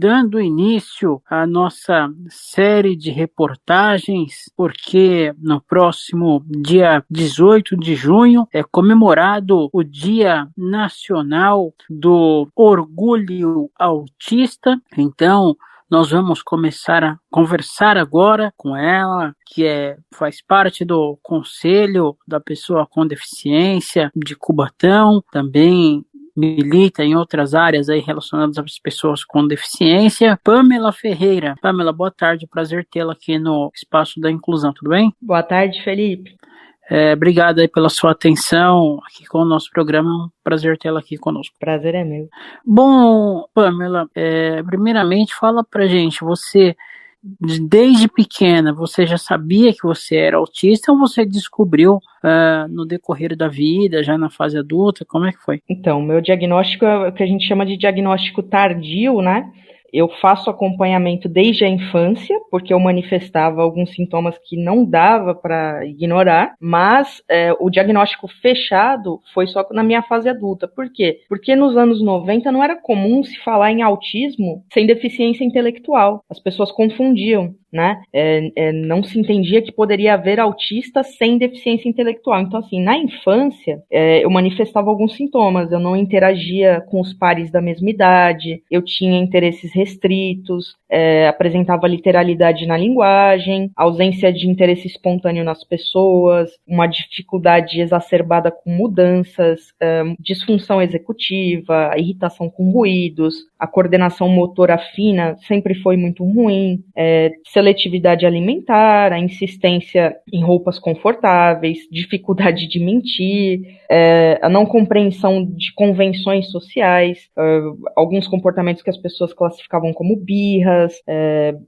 dando início à nossa série de reportagens, porque no próximo dia 18 de junho é comemorado o Dia Nacional do Orgulho Autista. Então, nós vamos começar a conversar agora com ela, que faz parte do Conselho da Pessoa com Deficiência de Cubatão, também milita em outras áreas aí relacionadas às pessoas com deficiência. Pamela Ferreira. Pamela, boa tarde, prazer tê-la aqui no Espaço da Inclusão, tudo bem? Boa tarde, Felipe. Obrigado aí pela sua atenção aqui com o nosso programa, é um prazer tê-la aqui conosco. Prazer é meu. Bom, Pamela, primeiramente fala pra gente, você desde pequena, você já sabia que você era autista ou você descobriu no decorrer da vida, já na fase adulta, como é que foi? Então, meu diagnóstico é o que a gente chama de diagnóstico tardio, né? Eu faço acompanhamento desde a infância, porque eu manifestava alguns sintomas que não dava para ignorar, mas o diagnóstico fechado foi só na minha fase adulta. Por quê? Porque nos anos 90 não era comum se falar em autismo sem deficiência intelectual. As pessoas confundiam, né? Não se entendia que poderia haver autista sem deficiência intelectual. Então, assim, na infância, eu manifestava alguns sintomas. Eu não interagia com os pares da mesma idade, eu tinha interesses restritos, apresentava literalidade na linguagem, ausência de interesse espontâneo nas pessoas, uma dificuldade exacerbada com mudanças, disfunção executiva, irritação com ruídos, a coordenação motora fina sempre foi muito ruim, seletividade alimentar, a insistência em roupas confortáveis, dificuldade de mentir, a não compreensão de convenções sociais, alguns comportamentos que as pessoas classificavam como birras,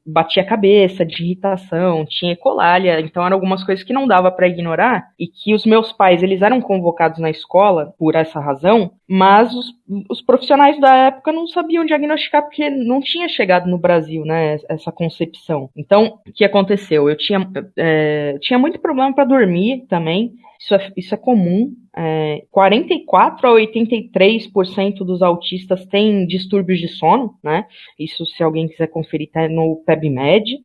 batia a cabeça, de irritação, tinha ecolalia, então eram algumas coisas que não dava para ignorar e que os meus pais, eles eram convocados na escola por essa razão, mas os profissionais da época não sabiam diagnosticar porque não tinha chegado no Brasil, né, essa concepção. Então, o que aconteceu? Eu tinha muito problema para dormir também, isso é comum. 44 a 83% dos autistas têm distúrbios de sono, né? Isso, se alguém quiser conferir, tá no PebMed.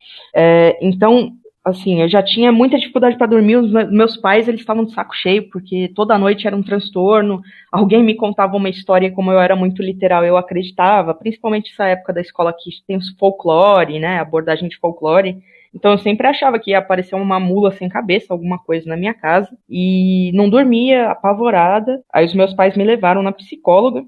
Então, assim, eu já tinha muita dificuldade para dormir. Os meus pais, eles estavam de saco cheio, porque toda noite era um transtorno. Alguém me contava uma história, como eu era muito literal, eu acreditava, principalmente nessa época da escola que tem os folclore, né? Abordagem de folclore. Então eu sempre achava que ia aparecer uma mula sem cabeça, alguma coisa na minha casa, e não dormia, apavorada. Aí os meus pais me levaram na psicóloga,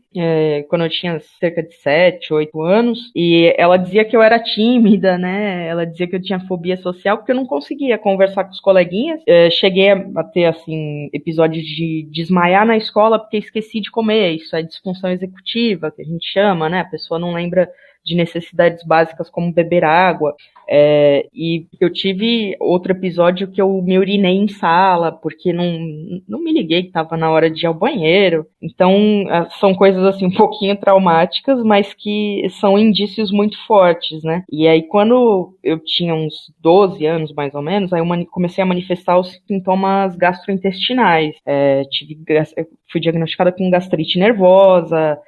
quando eu tinha cerca de 7, 8 anos, e ela dizia que eu era tímida, né? Ela dizia que eu tinha fobia social, porque eu não conseguia conversar com os coleguinhas. Cheguei a ter, assim, episódios de desmaiar na escola porque esqueci de comer. Isso é disfunção executiva, que a gente chama, né? A pessoa não lembra de necessidades básicas como beber água, e eu tive outro episódio que eu me urinei em sala, porque não me liguei que estava na hora de ir ao banheiro. Então, são coisas assim um pouquinho traumáticas, mas que são indícios muito fortes, né? E aí, quando eu tinha uns 12 anos, mais ou menos, aí eu comecei a manifestar os sintomas gastrointestinais. Eu fui diagnosticada com gastrite nervosa,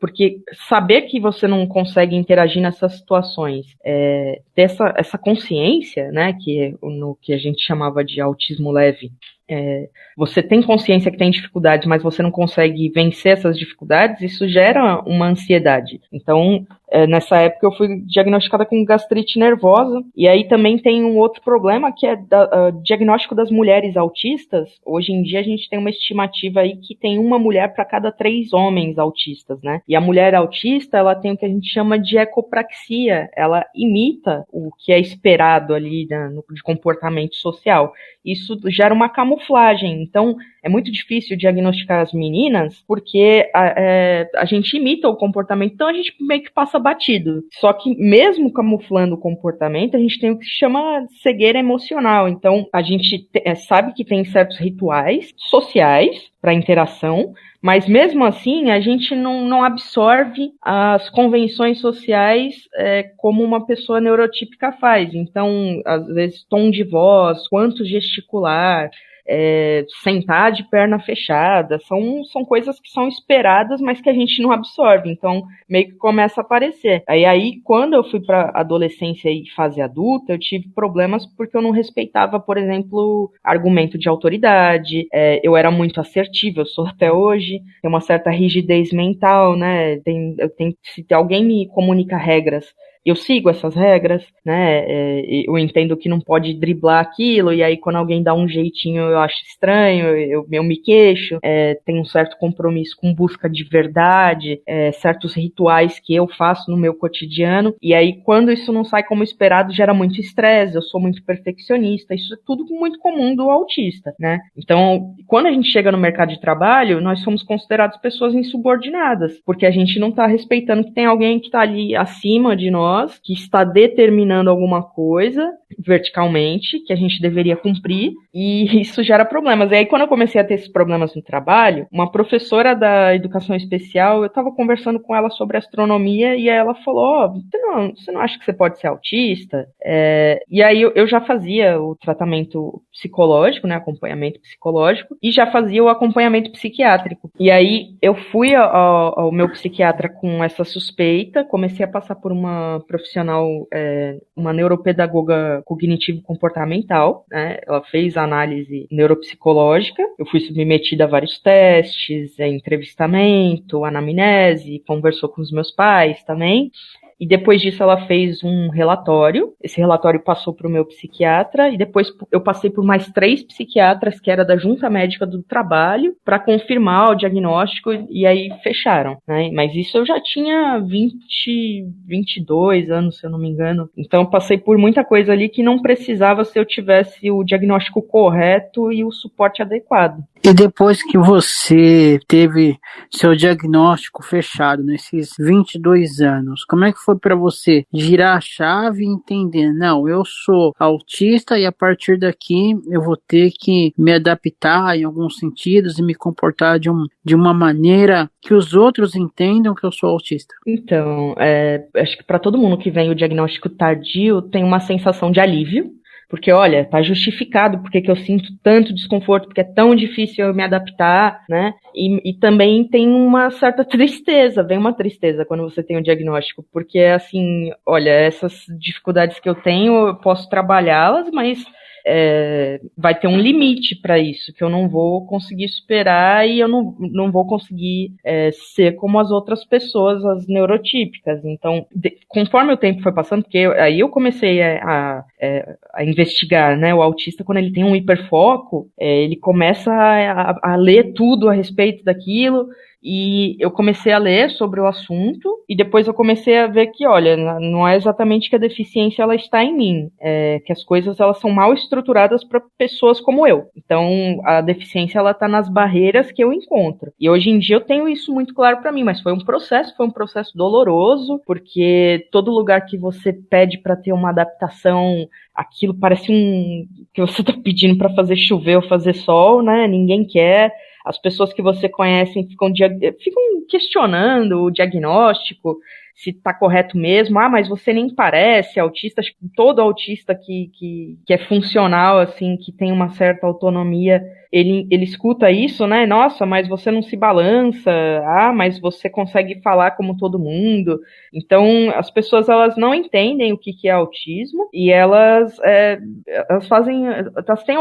porque saber que você não consegue interagir nessas situações, ter essa consciência, né, que no que a gente chamava de autismo leve, você tem consciência que tem dificuldades, mas você não consegue vencer essas dificuldades, isso gera uma ansiedade. Então, nessa época eu fui diagnosticada com gastrite nervosa, e aí também tem um outro problema, que é diagnóstico das mulheres autistas. Hoje em dia a gente tem uma estimativa aí que tem uma mulher para cada 3 homens autistas, né? E a mulher autista, ela tem o que a gente chama de ecopraxia, ela imita o que é esperado ali, né, de comportamento social. Isso gera uma camuflagem. Então, é muito difícil diagnosticar as meninas, porque a gente imita o comportamento, então a gente meio que passa batido. Só que mesmo camuflando o comportamento, a gente tem o que se chama cegueira emocional. Então, a gente sabe que tem certos rituais sociais para interação, mas mesmo assim a gente não absorve as convenções sociais como uma pessoa neurotípica faz. Então, às vezes, tom de voz, quanto gesticular, sentar de perna fechada, são coisas que são esperadas, mas que a gente não absorve, então meio que começa a aparecer. Aí quando eu fui para adolescência e fase adulta, eu tive problemas porque eu não respeitava, por exemplo, argumento de autoridade, eu era muito assertiva, eu sou até hoje, tem uma certa rigidez mental, né, se alguém me comunica regras, eu sigo essas regras, né? Eu entendo que não pode driblar aquilo, e aí quando alguém dá um jeitinho eu acho estranho, eu me queixo, tenho um certo compromisso com busca de verdade, certos rituais que eu faço no meu cotidiano, e aí quando isso não sai como esperado gera muito estresse, eu sou muito perfeccionista, isso é tudo muito comum do autista, né? Então, quando a gente chega no mercado de trabalho, nós somos considerados pessoas insubordinadas, porque a gente não está respeitando que tem alguém que está ali acima de nós, que está determinando alguma coisa verticalmente, que a gente deveria cumprir, e isso gera problemas. E aí, quando eu comecei a ter esses problemas no trabalho, uma professora da educação especial, eu estava conversando com ela sobre astronomia, e aí ela falou, você não acha que você pode ser autista? E aí eu já fazia o tratamento psicológico, né, acompanhamento psicológico, e já fazia o acompanhamento psiquiátrico. E aí eu fui ao meu psiquiatra com essa suspeita, comecei a passar por uma profissional, uma neuropedagoga cognitivo-comportamental, né? Ela fez análise neuropsicológica, eu fui submetida a vários testes, entrevistamento, anamnese, conversou com os meus pais também. E depois disso ela fez um relatório, esse relatório passou para o meu psiquiatra, e depois eu passei por mais 3 psiquiatras, que era da Junta Médica do Trabalho, para confirmar o diagnóstico, e aí fecharam, né? Mas isso eu já tinha 22 anos, se eu não me engano. Então eu passei por muita coisa ali que não precisava se eu tivesse o diagnóstico correto e o suporte adequado. E depois que você teve seu diagnóstico fechado nesses 22 anos, como é que foi para você girar a chave e entender, não, eu sou autista e a partir daqui eu vou ter que me adaptar em alguns sentidos e me comportar de uma maneira que os outros entendam que eu sou autista? Então, acho que para todo mundo que vem o diagnóstico tardio tem uma sensação de alívio, porque, olha, tá justificado porque que eu sinto tanto desconforto, porque é tão difícil eu me adaptar, né? E também tem uma certa tristeza, vem uma tristeza quando você tem o diagnóstico, porque, assim, olha, essas dificuldades que eu tenho, eu posso trabalhá-las, mas vai ter um limite para isso, que eu não vou conseguir superar e eu não vou conseguir ser como as outras pessoas, as neurotípicas. Então, conforme o tempo foi passando, porque aí eu comecei a investigar, né, o autista, quando ele tem um hiperfoco, ele começa a ler tudo a respeito daquilo, e eu comecei a ler sobre o assunto, e depois eu comecei a ver que, olha, não é exatamente que a deficiência ela está em mim, que as coisas elas são mal estruturadas para pessoas como eu. Então, a deficiência ela está nas barreiras que eu encontro. E hoje em dia eu tenho isso muito claro para mim, mas foi um processo doloroso, porque todo lugar que você pede para ter uma adaptação, aquilo parece que você está pedindo para fazer chover ou fazer sol, né? Ninguém quer. As pessoas que você conhece ficam questionando o diagnóstico, se está correto mesmo. Mas você nem parece autista. Acho que todo autista que é funcional, assim, que tem uma certa autonomia, ele escuta isso, né? Nossa, mas você não se balança. Mas você consegue falar como todo mundo. Então, as pessoas, elas não entendem o que é autismo e elas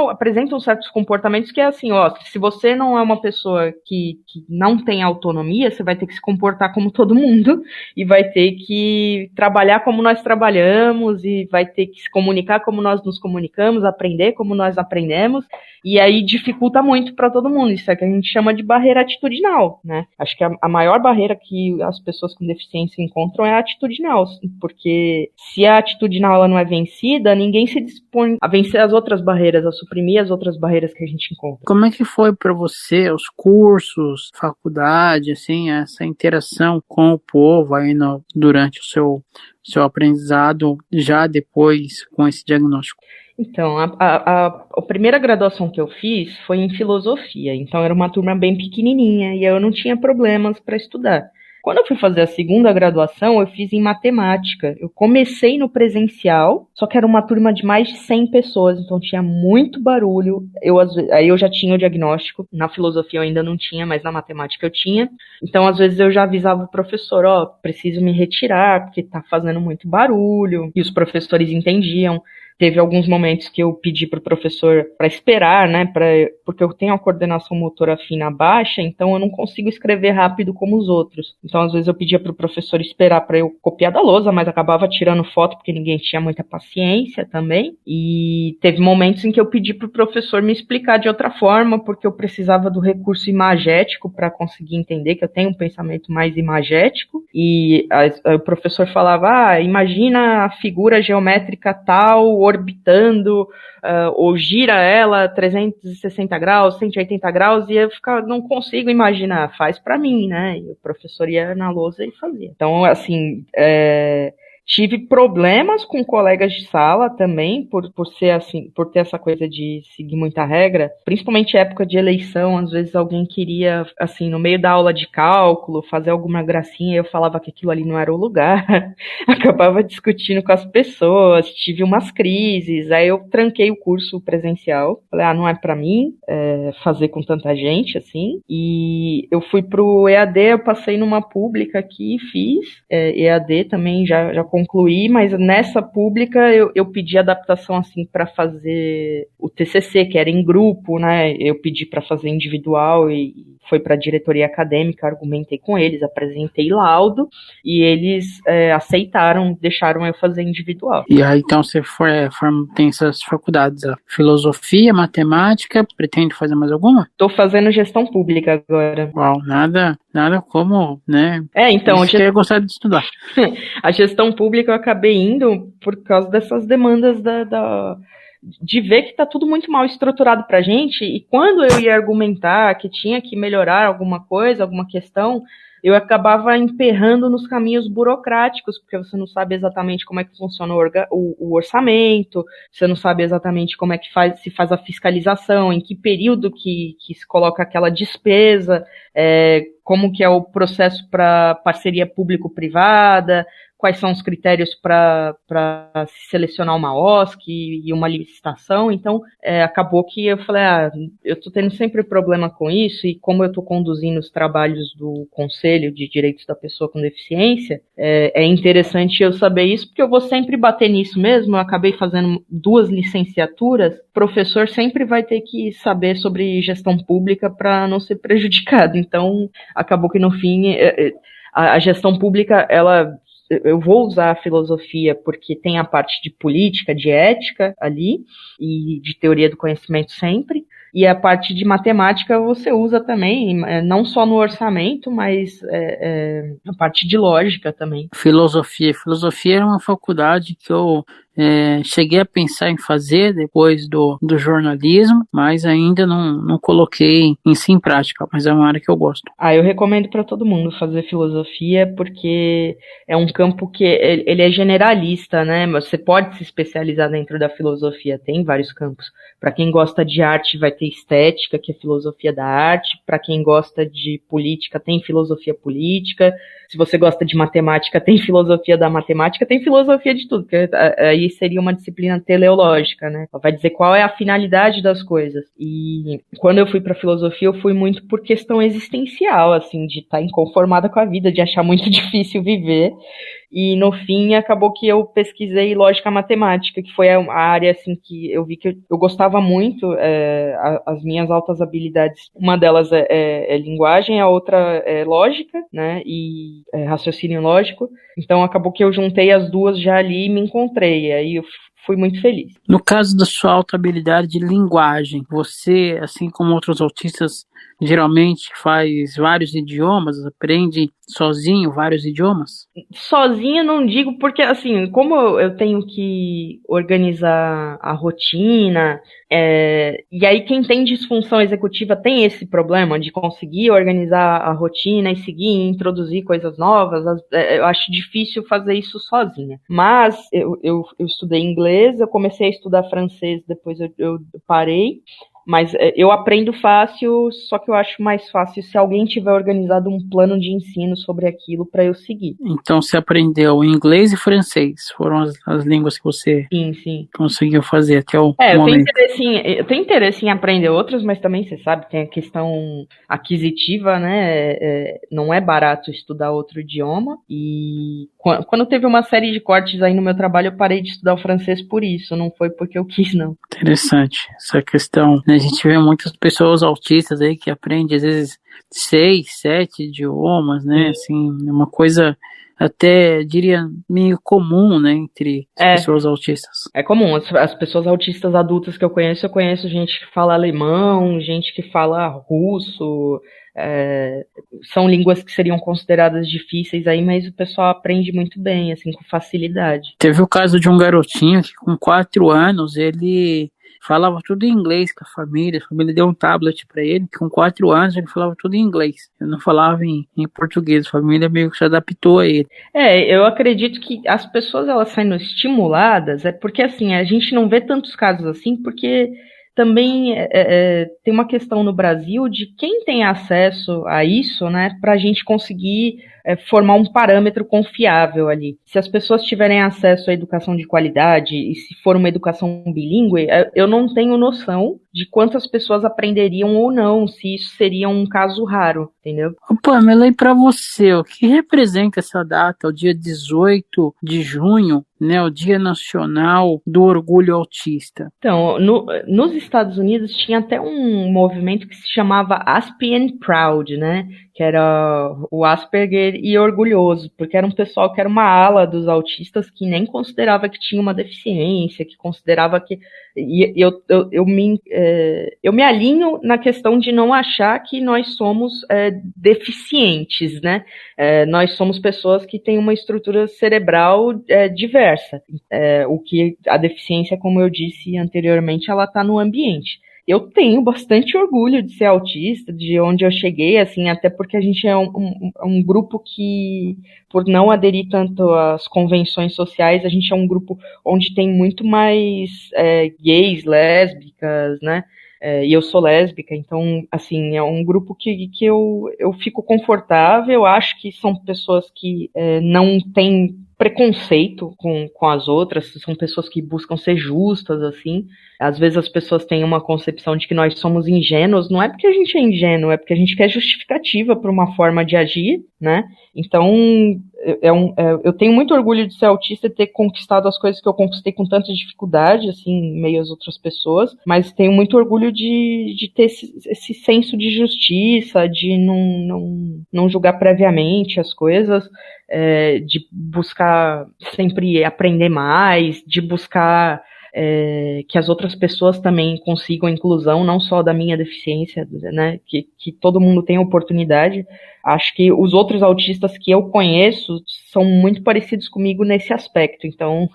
apresentam certos comportamentos que é assim, se você não é uma pessoa que não tem autonomia, você vai ter que se comportar como todo mundo e vai ter que trabalhar como nós trabalhamos e vai ter que se comunicar como nós nos comunicamos, aprender como nós aprendemos, e aí dificulta muito para todo mundo. Isso é que a gente chama de barreira atitudinal, né? Acho que a maior barreira que as pessoas com deficiência encontram é a atitudinal, porque se a atitudinal ela não é vencida, ninguém se dispõe a vencer as outras barreiras, a suprimir as outras barreiras que a gente encontra. Como é que foi para você os cursos, faculdade, assim, essa interação com o povo aí durante o seu aprendizado, já depois com esse diagnóstico? Então, a primeira graduação que eu fiz foi em filosofia, então era uma turma bem pequenininha e eu não tinha problemas para estudar. Quando eu fui fazer a segunda graduação, eu fiz em matemática. Eu comecei no presencial, só que era uma turma de mais de 100 pessoas, então tinha muito barulho. Aí eu já tinha o diagnóstico, na filosofia eu ainda não tinha, mas na matemática eu tinha. Então, às vezes, eu já avisava o professor, preciso me retirar, porque tá fazendo muito barulho, e os professores entendiam. Teve alguns momentos que eu pedi para o professor para esperar, né, porque eu tenho a coordenação motora fina baixa, então eu não consigo escrever rápido como os outros. Então, às vezes, eu pedia para o professor esperar para eu copiar da lousa, mas acabava tirando foto porque ninguém tinha muita paciência também. E teve momentos em que eu pedi para o professor me explicar de outra forma, porque eu precisava do recurso imagético para conseguir entender, que eu tenho um pensamento mais imagético. E o professor falava, imagina a figura geométrica tal, orbitando, ou gira ela 360 graus, 180 graus, e eu ficava, não consigo imaginar, faz pra mim, né? E o professor ia na lousa e fazia. Então, assim, tive problemas com colegas de sala também, por ser assim, por ter essa coisa de seguir muita regra, principalmente época de eleição, às vezes alguém queria, assim, no meio da aula de cálculo, fazer alguma gracinha, eu falava que aquilo ali não era o lugar, acabava discutindo com as pessoas, tive umas crises, aí eu tranquei o curso presencial, falei, não é pra mim fazer com tanta gente, assim, e eu fui pro EAD, eu passei numa pública aqui, fiz EAD também, já concluí, mas nessa pública eu pedi adaptação assim para fazer o TCC, que era em grupo, né? Eu pedi para fazer individual e foi para a diretoria acadêmica, argumentei com eles, apresentei laudo e eles aceitaram, deixaram eu fazer individual. E aí então você tem essas faculdades, filosofia, matemática, pretende fazer mais alguma? Estou fazendo gestão pública agora. Uau, nada como, né? Então... Isso que eu gostava de estudar. A gestão pública eu acabei indo por causa dessas demandas de ver que está tudo muito mal estruturado para a gente, e quando eu ia argumentar que tinha que melhorar alguma coisa, alguma questão, eu acabava emperrando nos caminhos burocráticos, porque você não sabe exatamente como é que funciona o orçamento, você não sabe exatamente como é que se faz a fiscalização, em que período que se coloca aquela despesa, como que é o processo para parceria público-privada, quais são os critérios para se selecionar uma OSC e uma licitação. Então, acabou que eu falei, eu estou tendo sempre problema com isso, e como eu estou conduzindo os trabalhos do Conselho de Direitos da Pessoa com Deficiência, é interessante eu saber isso, porque eu vou sempre bater nisso mesmo. Eu acabei fazendo 2 licenciaturas, o professor sempre vai ter que saber sobre gestão pública para não ser prejudicado. Então, acabou que no fim, a gestão pública, eu vou usar a filosofia porque tem a parte de política, de ética ali, e de teoria do conhecimento sempre, e a parte de matemática você usa também, não só no orçamento, mas a parte de lógica também. Filosofia era uma faculdade que eu cheguei a pensar em fazer depois do jornalismo, mas ainda não coloquei em prática, mas é uma área que eu gosto. Eu recomendo para todo mundo fazer filosofia, porque é um campo que ele é generalista, né? Você pode se especializar dentro da filosofia, tem vários campos. Para quem gosta de arte, vai ter estética, que é filosofia da arte. Para quem gosta de política, tem filosofia política. Se você gosta de matemática, tem filosofia da matemática, tem filosofia de tudo, porque aí seria uma disciplina teleológica, né? Ela vai dizer qual é a finalidade das coisas. E quando eu fui para filosofia, eu fui muito por questão existencial, assim, de estar inconformada com a vida, de achar muito difícil viver. E no fim acabou que eu pesquisei lógica matemática, que foi a área assim que eu vi que eu gostava muito, as minhas altas habilidades, uma delas é linguagem, a outra é lógica, né, e raciocínio lógico. Então acabou que eu juntei as duas já ali e me encontrei, e aí eu fui muito feliz. No caso da sua alta habilidade de linguagem, você, assim como outros autistas, geralmente faz vários idiomas, aprende sozinho vários idiomas? Sozinho não digo, porque assim, como eu tenho que organizar a rotina, e aí quem tem disfunção executiva tem esse problema de conseguir organizar a rotina e seguir e introduzir coisas novas. Eu acho difícil fazer isso sozinha. Mas eu estudei inglês, eu comecei a estudar francês, depois eu parei. Mas eu aprendo fácil, só que eu acho mais fácil se alguém tiver organizado um plano de ensino sobre aquilo para eu seguir. Então você aprendeu inglês e francês, foram as línguas que você Sim. conseguiu fazer até o Eu momento. tenho interesse em aprender outros, mas também, você sabe, tem a questão aquisitiva, né? Não é barato estudar outro idioma. E quando teve uma série de cortes aí no meu trabalho, eu parei de estudar o francês por isso, não foi porque eu quis, não. Interessante essa questão, né? A gente vê muitas pessoas autistas aí que aprendem às vezes 6, 7 idiomas, né? Assim, é uma coisa até, diria, meio comum, né, entre as pessoas autistas. É comum, as pessoas autistas adultas que eu conheço gente que fala alemão, gente que fala russo, são línguas que seriam consideradas difíceis aí, mas o pessoal aprende muito bem, assim, com facilidade. Teve o caso de um garotinho que com 4 anos ele falava tudo em inglês com a família deu um tablet para ele, que com 4 anos ele falava tudo em inglês, ele não falava em português, a família meio que se adaptou a ele. Eu acredito que as pessoas elas sendo estimuladas, porque assim, a gente não vê tantos casos assim, porque também tem uma questão no Brasil de quem tem acesso a isso, né, para a gente conseguir formar um parâmetro confiável ali. Se as pessoas tiverem acesso à educação de qualidade e se for uma educação bilíngue, eu não tenho noção de quantas pessoas aprenderiam ou não, se isso seria um caso raro, entendeu? Pamela, e para você, o que representa essa data, o dia 18 de junho, né, o Dia Nacional do Orgulho Autista? Então, nos Estados Unidos tinha até um movimento que se chamava Aspie and Proud, né? Que era o Asperger e orgulhoso, porque era um pessoal que era uma ala dos autistas que nem considerava que tinha uma deficiência, que considerava que... E eu me alinho na questão de não achar que nós somos deficientes, né? Nós somos pessoas que têm uma estrutura cerebral diversa. O que a deficiência, como eu disse anteriormente, ela está no ambiente. Eu tenho bastante orgulho de ser autista, de onde eu cheguei, assim, até porque a gente é um grupo que, por não aderir tanto às convenções sociais, a gente é um grupo onde tem muito mais gays, lésbicas, né? E eu sou lésbica, então, assim, é um grupo que eu fico confortável, acho que são pessoas que não têm preconceito com as outras, são pessoas que buscam ser justas, assim. Às vezes as pessoas têm uma concepção de que nós somos ingênuos, não é porque a gente é ingênuo, é porque a gente quer justificativa para uma forma de agir, né? Então, eu tenho muito orgulho de ser autista e ter conquistado as coisas que eu conquistei com tanta dificuldade, assim, em meio às outras pessoas, mas tenho muito orgulho de ter esse senso de justiça, de não julgar previamente as coisas, de buscar sempre aprender mais, de buscar que as outras pessoas também consigam a inclusão, não só da minha deficiência, né, que todo mundo tenha oportunidade. Acho que os outros autistas que eu conheço são muito parecidos comigo nesse aspecto, então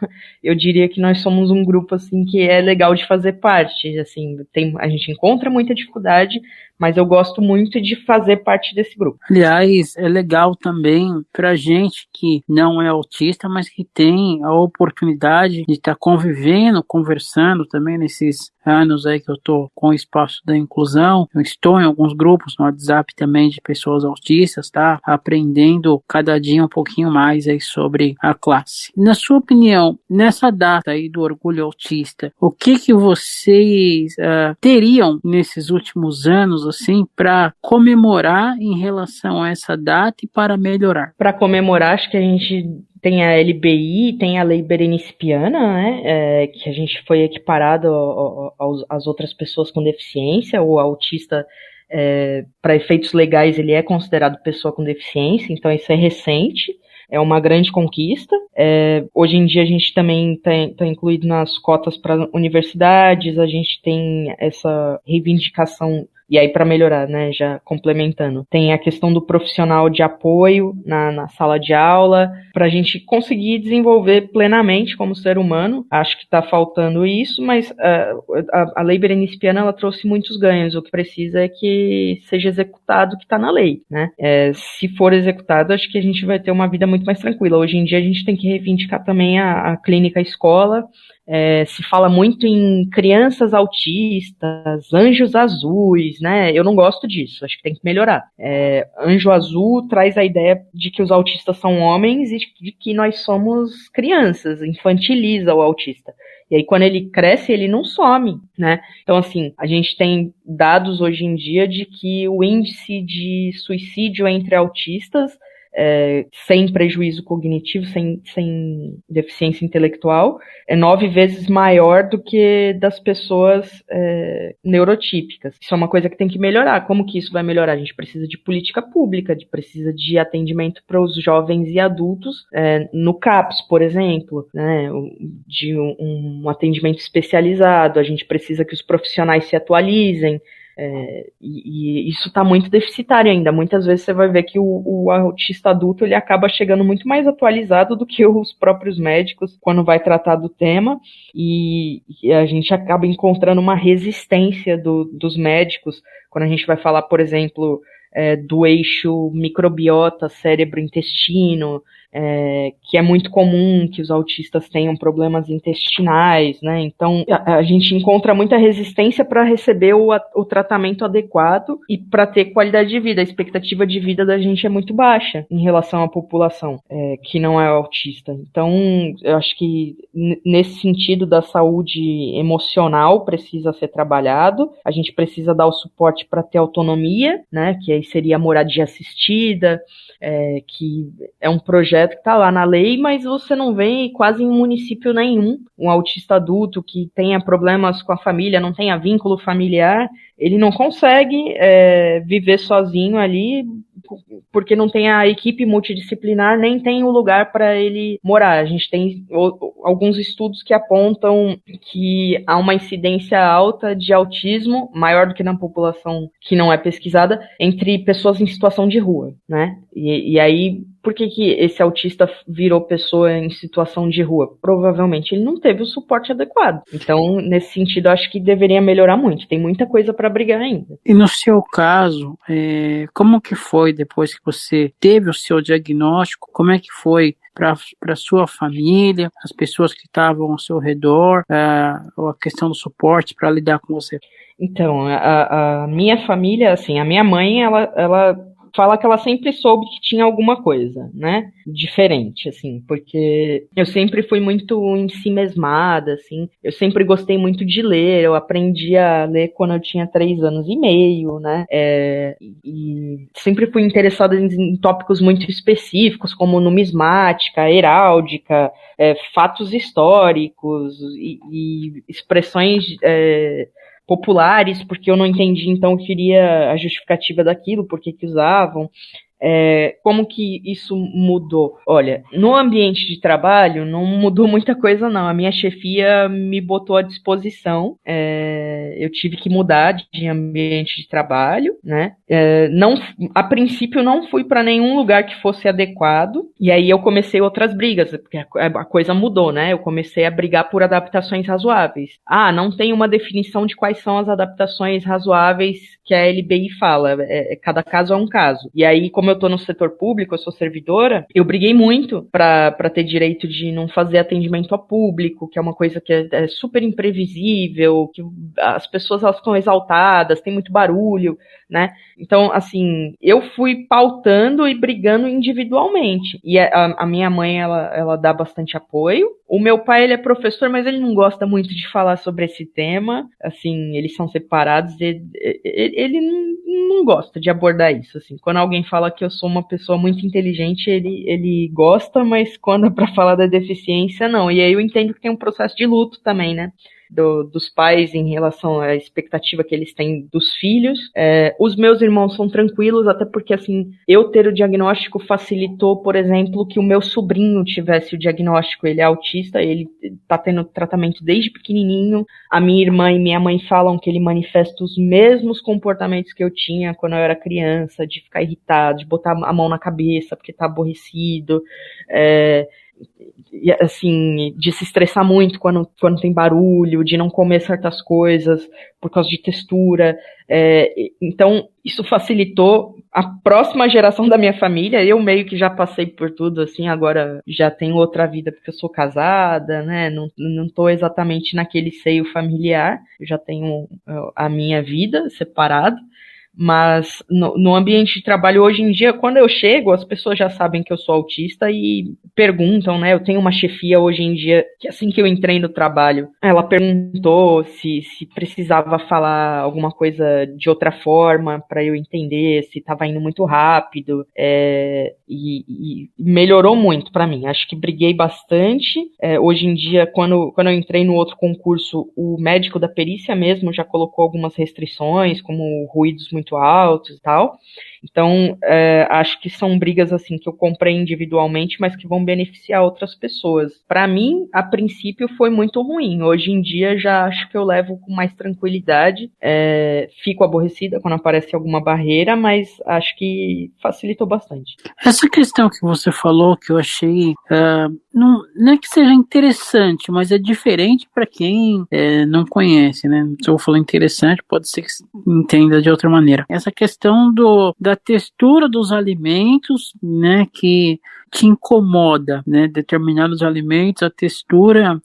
eu diria que nós somos um grupo assim que é legal de fazer parte, assim, a gente encontra muita dificuldade, mas eu gosto muito de fazer parte desse grupo. Aliás, é legal também pra gente que não é autista, mas que tem a oportunidade de estar convivendo, conversando também nesses anos aí que eu tô com o espaço da inclusão. Eu estou em alguns grupos no WhatsApp também de pessoas autistas, tá? Aprendendo cada dia um pouquinho mais aí sobre a classe. Na sua opinião, nessa data aí do orgulho autista, o que vocês teriam nesses últimos anos assim para comemorar em relação a essa data e para melhorar? Para comemorar, acho que a gente tem a LBI, tem a Lei Berenice Piana, né, que a gente foi equiparado às outras pessoas com deficiência. O autista, para efeitos legais, ele é considerado pessoa com deficiência, então isso é recente, é uma grande conquista. Hoje em dia a gente também está incluído nas cotas para universidades, a gente tem essa reivindicação. E aí, para melhorar, né, já complementando, tem a questão do profissional de apoio na sala de aula, para a gente conseguir desenvolver plenamente como ser humano. Acho que está faltando isso, mas a Lei Berenice Piana, ela trouxe muitos ganhos. O que precisa é que seja executado o que está na lei, né? Se for executado, acho que a gente vai ter uma vida muito mais tranquila. Hoje em dia, a gente tem que reivindicar também a clínica escola, Se fala muito em crianças autistas, anjos azuis, né? Eu não gosto disso, acho que tem que melhorar. Anjo azul traz a ideia de que os autistas são homens e de que nós somos crianças, infantiliza o autista. E aí, quando ele cresce, ele não some, né? Então, assim, a gente tem dados hoje em dia de que o índice de suicídio entre autistas, sem prejuízo cognitivo, sem deficiência intelectual, é 9 vezes maior do que das pessoas neurotípicas. Isso é uma coisa que tem que melhorar. Como que isso vai melhorar? A gente precisa de política pública, a gente precisa de atendimento para os jovens e adultos, no CAPS, por exemplo, né, de um atendimento especializado. A gente precisa que os profissionais se atualizem. E isso está muito deficitário ainda. Muitas vezes você vai ver que o autista adulto ele acaba chegando muito mais atualizado do que os próprios médicos quando vai tratar do tema, e a gente acaba encontrando uma resistência dos médicos quando a gente vai falar, por exemplo, do eixo microbiota, cérebro-intestino, que é muito comum que os autistas tenham problemas intestinais, né? Então, a gente encontra muita resistência para receber o tratamento adequado e para ter qualidade de vida. A expectativa de vida da gente é muito baixa em relação à população que não é autista. Então, eu acho que nesse sentido da saúde emocional precisa ser trabalhado. A gente precisa dar o suporte para ter autonomia, né? Que aí seria a moradia assistida, que é um projeto que está lá na lei, mas você não vê quase em município nenhum um autista adulto que tenha problemas com a família, não tenha vínculo familiar, ele não consegue viver sozinho ali, porque não tem a equipe multidisciplinar, nem tem o lugar para ele morar. A gente tem alguns estudos que apontam que há uma incidência alta de autismo, maior do que na população que não é pesquisada, entre pessoas em situação de rua, né? E aí, por que esse autista virou pessoa em situação de rua? Provavelmente ele não teve o suporte adequado. Então, nesse sentido, eu acho que deveria melhorar muito. Tem muita coisa para brigar ainda. E no seu caso, como que foi depois que você teve o seu diagnóstico? Como é que foi para sua família, as pessoas que estavam ao seu redor, a questão do suporte para lidar com você? Então, a minha família, assim, a minha mãe, ela fala que ela sempre soube que tinha alguma coisa, né, diferente, assim, porque eu sempre fui muito ensimesmada, assim, eu sempre gostei muito de ler, eu aprendi a ler quando eu tinha 3 anos e meio, né, e sempre fui interessada em tópicos muito específicos, como numismática, heráldica, fatos históricos e expressões populares, porque eu não entendi, então eu queria a justificativa daquilo, por que usavam. Como que isso mudou? Olha, no ambiente de trabalho não mudou muita coisa não, a minha chefia me botou à disposição, eu tive que mudar de ambiente de trabalho, né? A princípio não fui para nenhum lugar que fosse adequado, e aí eu comecei outras brigas, porque a coisa mudou, né? Eu comecei a brigar por adaptações razoáveis. Não tem uma definição de quais são as adaptações razoáveis que a LBI fala, cada caso é um caso. E aí, como eu tô no setor público, eu sou servidora, eu briguei muito para ter direito de não fazer atendimento a público, que é uma coisa que é super imprevisível, que as pessoas elas ficam exaltadas, tem muito barulho, né? Então, assim, eu fui pautando e brigando individualmente. E a minha mãe, ela dá bastante apoio. O meu pai, ele é professor, mas ele não gosta muito de falar sobre esse tema. Assim, eles são separados. Ele não gosta de abordar isso. Assim, quando alguém fala que eu sou uma pessoa muito inteligente, ele gosta, mas quando é pra falar da deficiência, não. E aí eu entendo que tem um processo de luto também, né? Dos pais em relação à expectativa que eles têm dos filhos. Os meus irmãos são tranquilos, até porque, assim, eu ter o diagnóstico facilitou, por exemplo, que o meu sobrinho tivesse o diagnóstico. Ele é autista, ele tá tendo tratamento desde pequenininho. A minha irmã e minha mãe falam que ele manifesta os mesmos comportamentos que eu tinha quando eu era criança, de ficar irritado, de botar a mão na cabeça porque tá aborrecido. assim, de se estressar muito quando tem barulho, de não comer certas coisas por causa de textura. Então, isso facilitou a próxima geração da minha família. Eu meio que já passei por tudo, assim, agora já tenho outra vida porque eu sou casada, né? Não tô exatamente naquele seio familiar, eu já tenho a minha vida separada. Mas no ambiente de trabalho hoje em dia, quando eu chego, as pessoas já sabem que eu sou autista e perguntam, né? Eu tenho uma chefia hoje em dia, que assim que eu entrei no trabalho, ela perguntou se precisava falar alguma coisa de outra forma para eu entender, se estava indo muito rápido, e melhorou muito para mim. Acho que briguei bastante. Hoje em dia, quando eu entrei no outro concurso, o médico da perícia mesmo já colocou algumas restrições, como ruídos muito altos e tal. Então, acho que são brigas assim que eu comprei individualmente, mas que vão beneficiar outras pessoas. Para mim, a princípio, foi muito ruim. Hoje em dia, já acho que eu levo com mais tranquilidade. Fico aborrecida quando aparece alguma barreira, mas acho que facilitou bastante. Essa questão que você falou, que eu achei, não é que seja interessante, mas é diferente para quem não conhece, né? Se eu falar interessante, pode ser que entenda de outra maneira. Essa questão da textura dos alimentos, né, que te incomoda, né? Determinados alimentos, a textura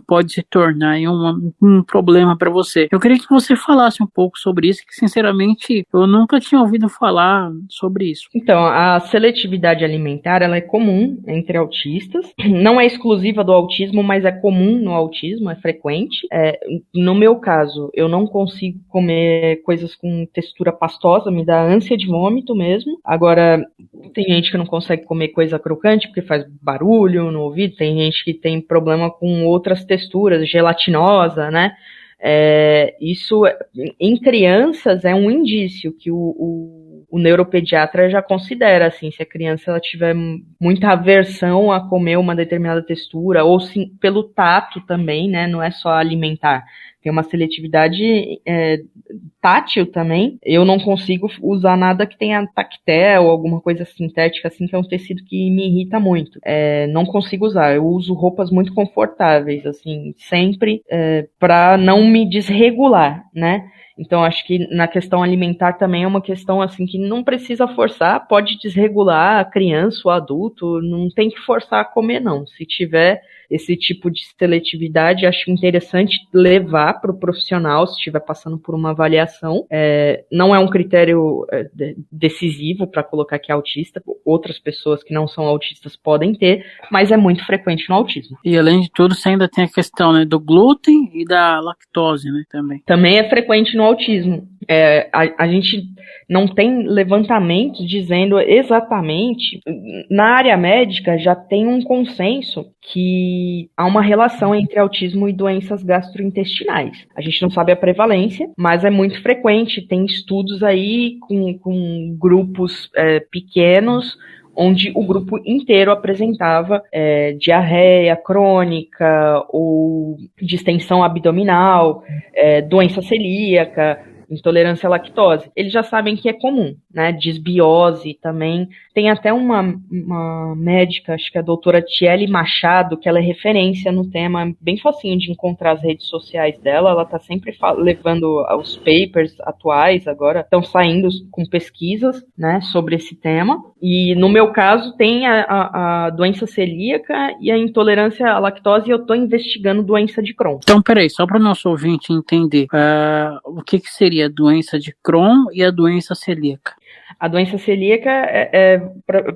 pode se tornar aí um problema para você. Eu queria que você falasse um pouco sobre isso, que sinceramente eu nunca tinha ouvido falar sobre isso. Então, a seletividade alimentar, ela é comum entre autistas, não é exclusiva do autismo, mas é comum no autismo, é frequente. No meu caso, eu não consigo comer coisas com textura pastosa, me dá ânsia de vômito mesmo. Agora, tem gente que não consegue comer coisa crocante porque faz barulho no ouvido, tem gente que tem problema com outras texturas, gelatinosa, né? Isso, em crianças, é um indício que o neuropediatra já considera, assim, se a criança ela tiver muita aversão a comer uma determinada textura, ou sim, pelo tato também, né? Não é só alimentar. Tem uma seletividade tátil também. Eu não consigo usar nada que tenha tactel ou alguma coisa sintética, assim, que é um tecido que me irrita muito. Não consigo usar. Eu uso roupas muito confortáveis, assim, sempre para não me desregular, né? Então, acho que na questão alimentar também é uma questão assim que não precisa forçar, pode desregular a criança ou adulto, não tem que forçar a comer, não. Se tiver esse tipo de seletividade, acho interessante levar para o profissional, se estiver passando por uma avaliação. Não é um critério decisivo para colocar que é autista, outras pessoas que não são autistas podem ter, mas é muito frequente no autismo. E além de tudo, você ainda tem a questão, né, do glúten e da lactose, né, também. Também é frequente no autismo. A gente não tem levantamentos dizendo exatamente. Na área médica já tem um consenso que há uma relação entre autismo e doenças gastrointestinais. A gente não sabe a prevalência, mas é muito frequente. Tem estudos aí com grupos pequenos, onde o grupo inteiro apresentava diarreia crônica ou distensão abdominal, doença celíaca, intolerância à lactose. Eles já sabem que é comum, né? Disbiose também. Tem até uma médica, acho que é a doutora Tiele Machado, que ela é referência no tema, bem facinho de encontrar as redes sociais dela. Ela está sempre levando os papers atuais, agora estão saindo com pesquisas, né, sobre esse tema. E no meu caso tem a doença celíaca e a intolerância à lactose, e eu estou investigando doença de Crohn. Então, peraí, só para o nosso ouvinte entender, o que seria a doença de Crohn e a doença celíaca? A doença celíaca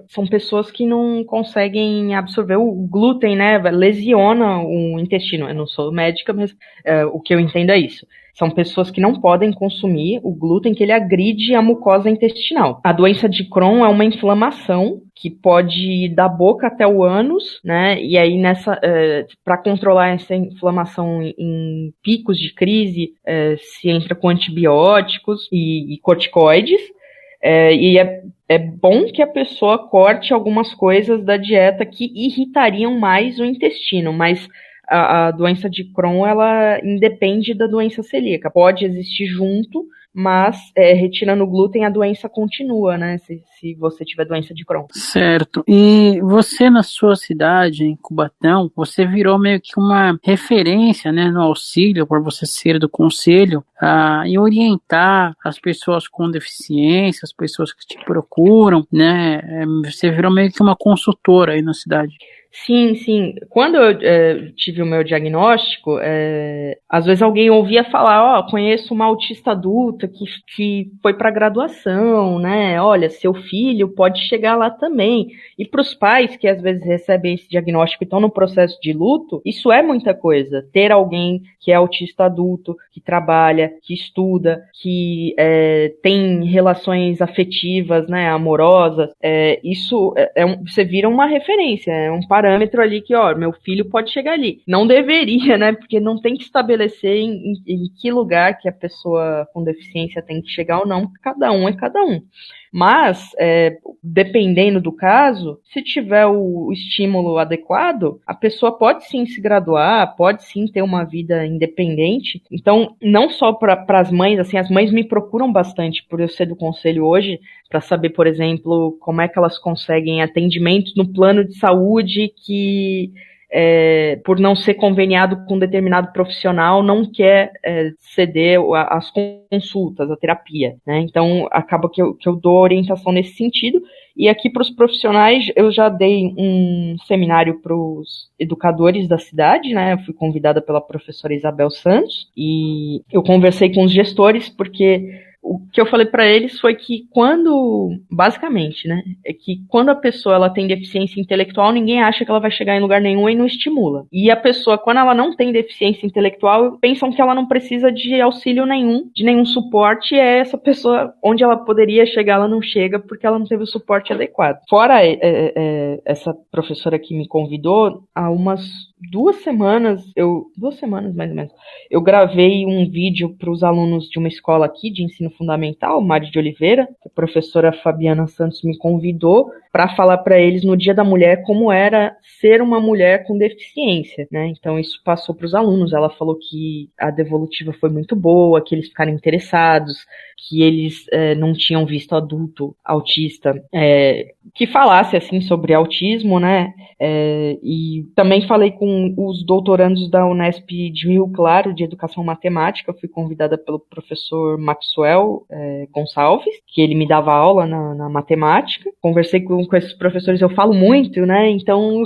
são pessoas que não conseguem absorver o glúten, né? Lesiona o intestino. Eu não sou médica, mas o que eu entendo é isso. São pessoas que não podem consumir o glúten, que ele agride a mucosa intestinal. A doença de Crohn é uma inflamação que pode ir da boca até o ânus, né? E aí para controlar essa inflamação em picos de crise, se entra com antibióticos e corticoides. E é bom que a pessoa corte algumas coisas da dieta que irritariam mais o intestino, mas a doença de Crohn, ela independe da doença celíaca. Pode existir junto, mas retirando o glúten, a doença continua, né? Se você tiver doença de Crohn. Certo. E você, na sua cidade, em Cubatão, você virou meio que uma referência, né, no auxílio, por você ser do conselho, em orientar as pessoas com deficiência, as pessoas que te procuram, né? Você virou meio que uma consultora aí na cidade. Sim, sim. Quando eu tive o meu diagnóstico, às vezes alguém ouvia falar, conheço uma autista adulta que foi para graduação, né? Olha, seu filho pode chegar lá também. E para os pais que às vezes recebem esse diagnóstico e estão no processo de luto, isso é muita coisa. Ter alguém que é autista adulto, que trabalha, que estuda, que tem relações afetivas, né, amorosas, isso você vira uma referência, é um parâmetro ali que, meu filho pode chegar ali. Não deveria, né? Porque não tem que estabelecer em que lugar que a pessoa com deficiência tem que chegar ou não, porque cada um é cada um. Mas, dependendo do caso, se tiver o estímulo adequado, a pessoa pode sim se graduar, pode sim ter uma vida independente. Então, não só para as mães, assim, as mães me procuram bastante por eu ser do conselho hoje, para saber, por exemplo, como é que elas conseguem atendimento no plano de saúde que, por não ser conveniado com determinado profissional, não quer ceder as consultas, a terapia, né? Então, acaba que eu dou orientação nesse sentido. E aqui para os profissionais, eu já dei um seminário para os educadores da cidade, né? Eu fui convidada pela professora Isabel Santos e eu conversei com os gestores, porque o que eu falei para eles foi que basicamente, né, é que quando a pessoa ela tem deficiência intelectual, ninguém acha que ela vai chegar em lugar nenhum e não estimula. E a pessoa, quando ela não tem deficiência intelectual, pensam que ela não precisa de auxílio nenhum, de nenhum suporte, e essa pessoa, onde ela poderia chegar, ela não chega porque ela não teve o suporte adequado. Fora essa professora que me convidou, há umas 2 semanas mais ou menos, eu gravei um vídeo para os alunos de uma escola aqui de ensino fundamental, Mari de Oliveira, que a professora Fabiana Santos me convidou para falar para eles no Dia da Mulher como era ser uma mulher com deficiência, né? Então isso passou para os alunos, ela falou que a devolutiva foi muito boa, que eles ficaram interessados, que eles não tinham visto adulto autista que falasse assim sobre autismo, né? E também falei com os doutorandos da Unesp de Rio Claro, de Educação Matemática. Eu fui convidada pelo professor Maxwell Gonçalves, que ele me dava aula na matemática. Conversei com esses professores, eu falo muito, né? Então,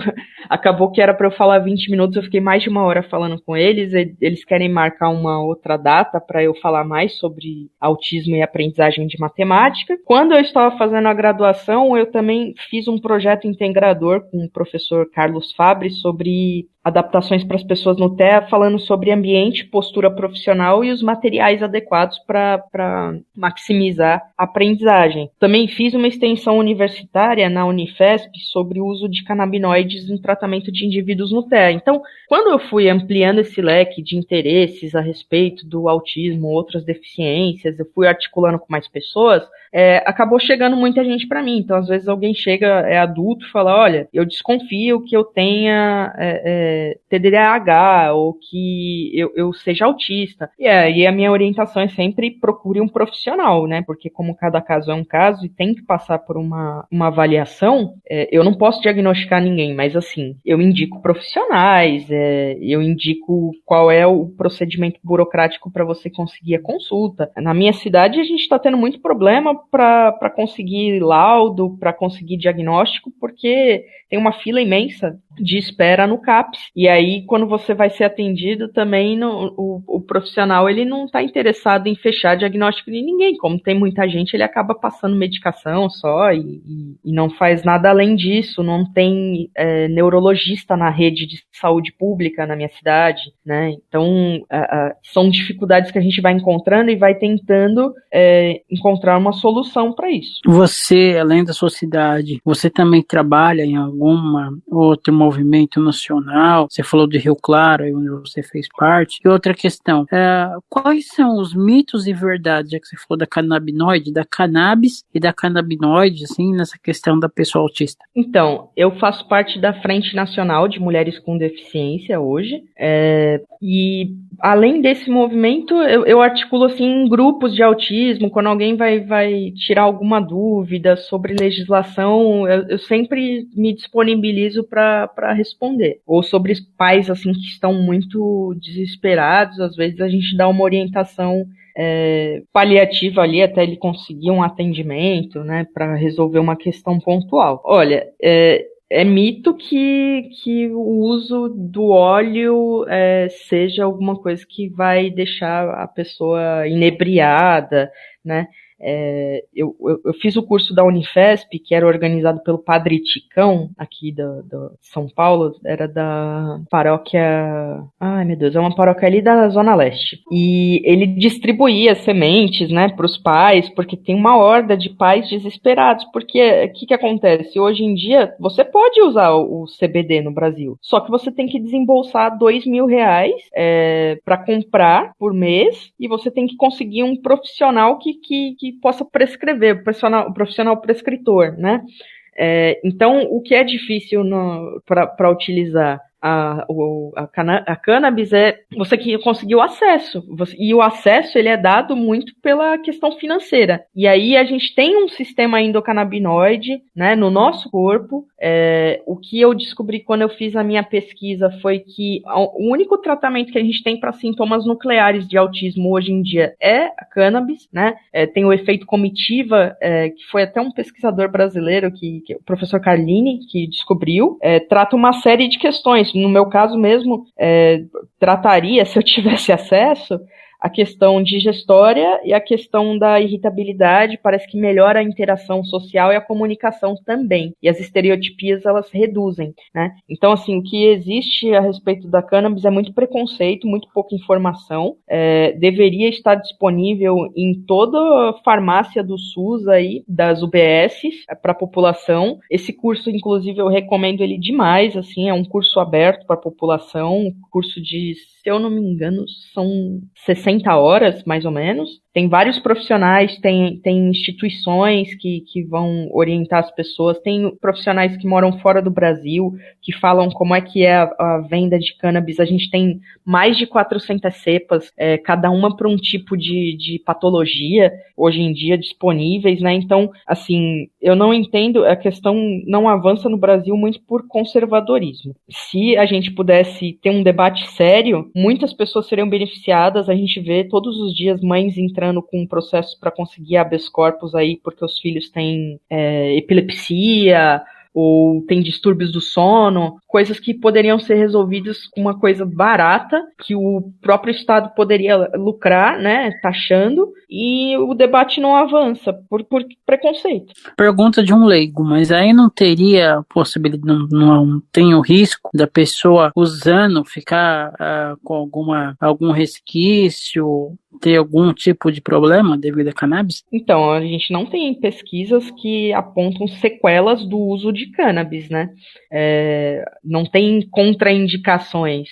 acabou que era para eu falar 20 minutos, eu fiquei mais de 1 hora falando com eles. Eles querem marcar uma outra data para eu falar mais sobre autismo e aprendizagem de matemática. Quando eu estava fazendo a graduação, eu também fiz um projeto integrador com o professor Carlos Fabre sobre adaptações para as pessoas no TEA, falando sobre ambiente, postura profissional e os materiais adequados para maximizar a aprendizagem. Também fiz uma extensão universitária na Unifesp sobre o uso de canabinoides no tratamento de indivíduos no TEA. Então, quando eu fui ampliando esse leque de interesses a respeito do autismo, outras deficiências, eu fui articulando com mais pessoas, acabou chegando muita gente para mim. Então, às vezes alguém chega, é adulto, e fala, olha, eu desconfio que eu tenha TDAH ou que eu seja autista. E a minha orientação é sempre procure um profissional, né? Porque como cada caso é um caso e tem que passar por uma avaliação, eu não posso diagnosticar ninguém, mas assim, eu indico profissionais, eu indico qual é o procedimento burocrático para você conseguir a consulta. Na minha cidade, a gente está tendo muito problema para conseguir laudo, para conseguir diagnóstico, porque tem uma fila imensa de espera no CAPS. E aí, quando você vai ser atendido, também o profissional ele não está interessado em fechar diagnóstico de ninguém. Como tem muita gente, ele acaba passando medicação só e não faz nada além disso. Não tem neurologista na rede de saúde pública na minha cidade, né? Então, são dificuldades que a gente vai encontrando e vai tentando encontrar uma solução para isso. Você, além da sua cidade, você também trabalha em algum outro movimento nacional, Nacional, você falou de Rio Claro, onde você fez parte. E outra questão, quais são os mitos e verdades, já que você falou da canabinoide, da cannabis e da canabinoide, assim, nessa questão da pessoa autista? Então, eu faço parte da Frente Nacional de Mulheres com Deficiência hoje, e além desse movimento, eu articulo assim em grupos de autismo. Quando alguém vai tirar alguma dúvida sobre legislação, eu sempre me disponibilizo para responder. Ou sobre pais assim que estão muito desesperados, às vezes a gente dá uma orientação paliativa ali até ele conseguir um atendimento, né, para resolver uma questão pontual. Olha, é mito que o uso do óleo seja alguma coisa que vai deixar a pessoa inebriada, né? Eu fiz o curso da Unifesp, que era organizado pelo Padre Ticão, aqui de São Paulo, era da paróquia... Ai, meu Deus, é uma paróquia ali da Zona Leste. E ele distribuía sementes, né, para os pais, porque tem uma horda de pais desesperados. Porque o que acontece? Hoje em dia, você pode usar o CBD no Brasil, só que você tem que desembolsar R$ 2.000 para comprar por mês, e você tem que conseguir um profissional que possa prescrever, o profissional prescritor, né? Então, o que é difícil para utilizar a cannabis é você que conseguir o acesso. E o acesso ele é dado muito pela questão financeira. E aí a gente tem um sistema endocannabinoide, né, no nosso corpo. O que eu descobri quando eu fiz a minha pesquisa foi que o único tratamento que a gente tem para sintomas nucleares de autismo hoje em dia é a cannabis, né? Tem o efeito comitiva, que foi até um pesquisador brasileiro, o professor Carlini, que descobriu. Trata uma série de questões. No meu caso mesmo, trataria, se eu tivesse acesso, a questão digestória e a questão da irritabilidade. Parece que melhora a interação social e a comunicação também. E as estereotipias, elas reduzem, né? Então, assim, o que existe a respeito da cannabis é muito preconceito, muito pouca informação. Deveria estar disponível em toda farmácia do SUS aí, das UBSs, para a população. Esse curso, inclusive, eu recomendo ele demais, assim, é um curso aberto para a população, um curso de, se eu não me engano, são 60 horas, mais ou menos. Tem vários profissionais, tem instituições que vão orientar as pessoas, tem profissionais que moram fora do Brasil, que falam como é que é a venda de cannabis. A gente tem mais de 400 cepas, cada uma para um tipo de patologia, hoje em dia disponíveis, né? Então, assim, eu não entendo, a questão não avança no Brasil muito por conservadorismo. Se a gente pudesse ter um debate sério, muitas pessoas seriam beneficiadas. A gente vê todos os dias mães entrando com processos para conseguir habeas corpus aí, porque os filhos têm epilepsia ou têm distúrbios do sono, coisas que poderiam ser resolvidas com uma coisa barata, que o próprio Estado poderia lucrar, né, taxando, e o debate não avança por preconceito. Pergunta de um leigo, mas aí não teria possibilidade, não tem o risco da pessoa usando ficar com algum resquício, ter algum tipo de problema devido à cannabis? Então, a gente não tem pesquisas que apontam sequelas do uso de cannabis, né? Não tem contraindicações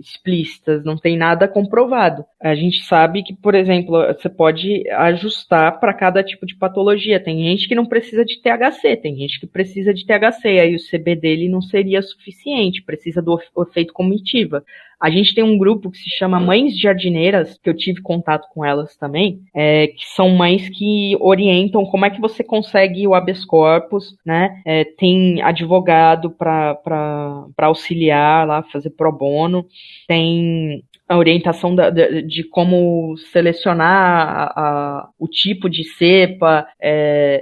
explícitas, não tem nada comprovado. A gente sabe que, por exemplo, você pode ajustar para cada tipo de patologia. Tem gente que não precisa de THC, tem gente que precisa de THC, aí o CBD ele não seria suficiente, precisa do efeito comitiva. A gente tem um grupo que se chama Mães Jardineiras, que eu tive contato com elas também, que são mães que orientam como é que você consegue o habeas corpus, né? Tem advogado para auxiliar lá, fazer pro bono, tem a orientação de como selecionar o tipo de cepa.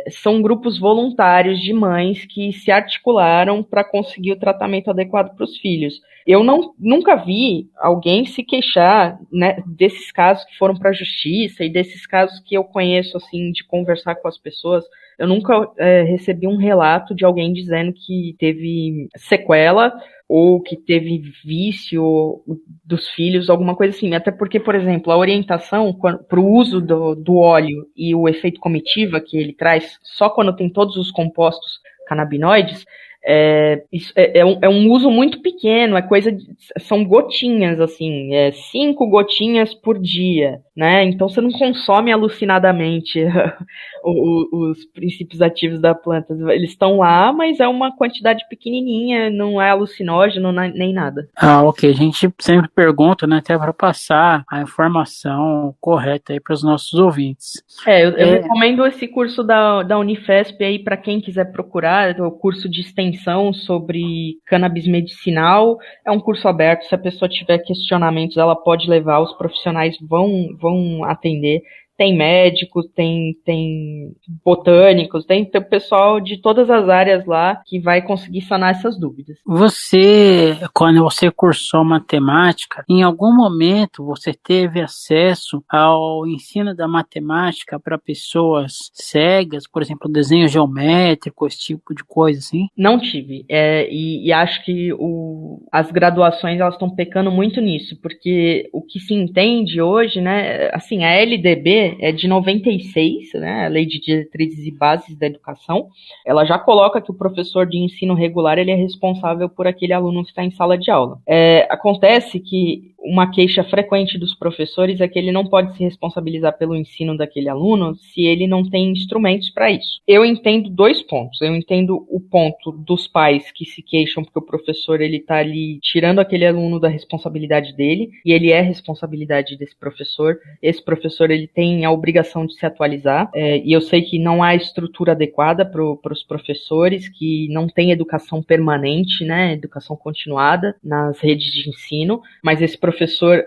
São grupos voluntários de mães que se articularam para conseguir o tratamento adequado para os filhos. Eu nunca vi alguém se queixar, né, desses casos que foram para a justiça e desses casos que eu conheço, assim, de conversar com as pessoas. Eu nunca recebi um relato de alguém dizendo que teve sequela ou que teve vício dos filhos, alguma coisa assim. Até porque, por exemplo, a orientação para o uso do óleo e o efeito comitiva que ele traz, só quando tem todos os compostos canabinoides, É um uso muito pequeno, são gotinhas, assim, 5 gotinhas por dia, né? Então você não consome alucinadamente os princípios ativos da planta. Eles estão lá, mas é uma quantidade pequenininha, não é alucinógeno nem nada. Ok. A gente sempre pergunta, né, até para passar a informação correta aí para os nossos ouvintes. Eu recomendo esse curso da Unifesp aí para quem quiser procurar, o curso de extensão sobre cannabis medicinal. É um curso aberto, se a pessoa tiver questionamentos, ela pode levar, os profissionais vão atender. Tem médicos, tem botânicos, tem pessoal de todas as áreas lá que vai conseguir sanar essas dúvidas. Quando você cursou matemática, em algum momento você teve acesso ao ensino da matemática para pessoas cegas, por exemplo, desenho geométrico, esse tipo de coisa assim? Não tive. E acho que as graduações elas estão pecando muito nisso, porque o que se entende hoje, né, assim, a LDB é de 96, né, a Lei de Diretrizes e Bases da Educação, ela já coloca que o professor de ensino regular ele é responsável por aquele aluno que está em sala de aula. Acontece que uma queixa frequente dos professores é que ele não pode se responsabilizar pelo ensino daquele aluno se ele não tem instrumentos para isso. Eu entendo 2 pontos. Eu entendo o ponto dos pais que se queixam porque o professor ele está ali tirando aquele aluno da responsabilidade dele, e ele é responsabilidade desse professor. Esse professor ele tem a obrigação de se atualizar, e eu sei que não há estrutura adequada para os professores, que não tem educação permanente, né, educação continuada nas redes de ensino, mas esse professor,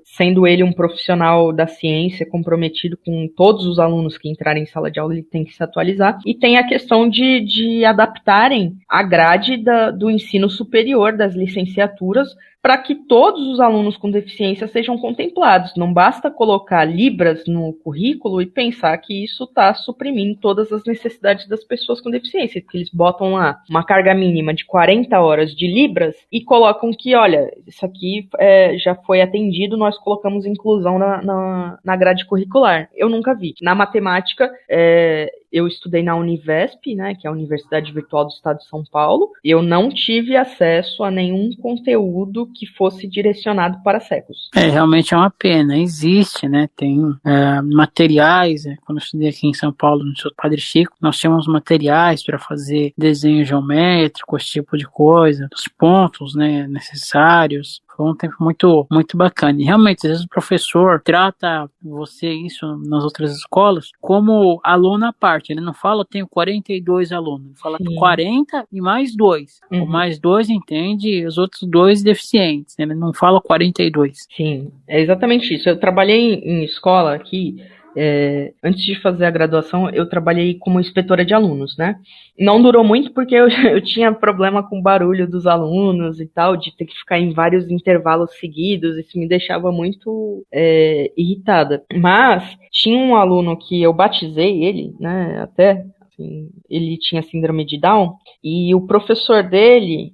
sendo ele um profissional da ciência comprometido com todos os alunos que entrarem em sala de aula, ele tem que se atualizar. E tem a questão de adaptarem a grade do ensino superior, das licenciaturas, para que todos os alunos com deficiência sejam contemplados. Não basta colocar Libras no currículo e pensar que isso está suprimindo todas as necessidades das pessoas com deficiência, porque eles botam lá uma carga mínima de 40 horas de Libras e colocam que, olha, isso aqui já foi atendido, nós colocamos inclusão na grade curricular. Eu nunca vi. Na matemática, eu estudei na Univesp, né, que é a Universidade Virtual do Estado de São Paulo, e eu não tive acesso a nenhum conteúdo que fosse direcionado para cegos. Realmente é uma pena. Existe, né, tem materiais, quando eu estudei aqui em São Paulo, no Instituto Padre Chico, nós tínhamos materiais para fazer desenho geométrico, esse tipo de coisa, os pontos, né, necessários. Foi um tempo muito, muito bacana. E realmente, às vezes o professor trata você, isso nas outras escolas, como aluno à parte. Ele não fala, eu tenho 42 alunos. Ele fala 40 e mais 2. O mais 2 entende os outros 2 deficientes. Ele não fala 42. Sim, é exatamente isso. Eu trabalhei em escola aqui. Antes de fazer a graduação, eu trabalhei como inspetora de alunos, né? Não durou muito porque eu tinha problema com o barulho dos alunos e tal, de ter que ficar em vários intervalos seguidos, isso me deixava muito irritada. Mas tinha um aluno que eu batizei ele, né, até, assim, ele tinha síndrome de Down, e o professor dele